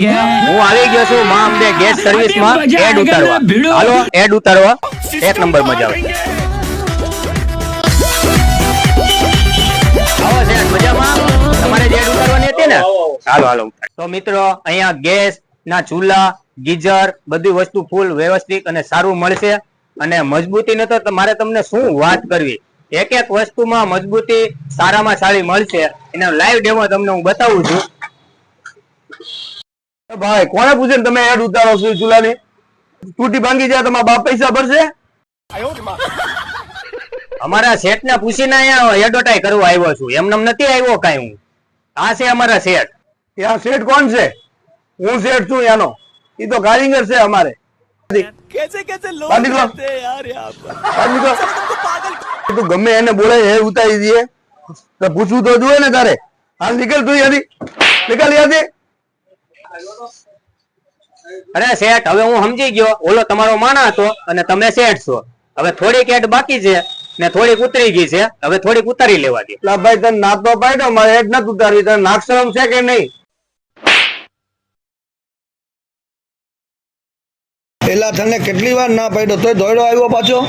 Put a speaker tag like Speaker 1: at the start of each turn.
Speaker 1: હું આવી ગયો છું માં અંબે ગેસ સર્વિસ માં એડ ઉતારવા. હાલો એડ ઉતારવા. એક નંબર મજા આવે. આવો છે મજામાં. તમારે જે એડ ઉતારવાની હતી ને, હાલો હાલો. તો મિત્રો અહીંયા ગેસ ના ચૂલા, ગીઝર, બધી વસ્તુ ફૂલ વ્યવસ્થિત અને સારું મળશે. અને મજબૂતી ને તો મારે તમને શું વાત કરવી, એક એક વસ્તુમાં મજબૂતી સારામાં સારી મળશે. એનો લાઈવ ડેમો તમને હું બતાવું છું.
Speaker 2: ભાઈ કોને પૂછે તમે એડ ઉતારો છો ચૂલાની? તૂટી ભાંગી જાય તમારા બાપ પૈસા ભરશે?
Speaker 1: અમારા શેઠ ને પૂછીને અહીંયા એડવર્ટાઈઝ કરવા આવ્યો છું, એમને નથી આવ્યો કઈ. હું આ છે અમારા શેઠ.
Speaker 2: ત્યાં શેઠ કોણ છે? હું શેઠ છું એનો. એ તો કારીગર છે અમારે. તું ગમે એને બોલે એ ઉતારી દઈએ તો પૂછવું તો જોઈએ ને તારે. હાલ નીકળ તું યાદી, નીકળ યાદી.
Speaker 1: અરે શેઠ હવે હું સમજી ગયો, ઓલો તમારો માણા હતો અને તમે શેઠ છો. હવે થોડીક એડ બાકી છે ને થોડીક ઉતરી ગઈ છે, હવે થોડીક ઉતારી લેવા દે.
Speaker 2: ભાઈ તને નાતો પાડ્યો, મારે એડ નથી ઉતારવી. તને નાક શરમ છે કે નહીં?
Speaker 3: પેલા તને કેટલી વાર ના પાડ્યો તોય દોડ્યો આવ્યો પાછો.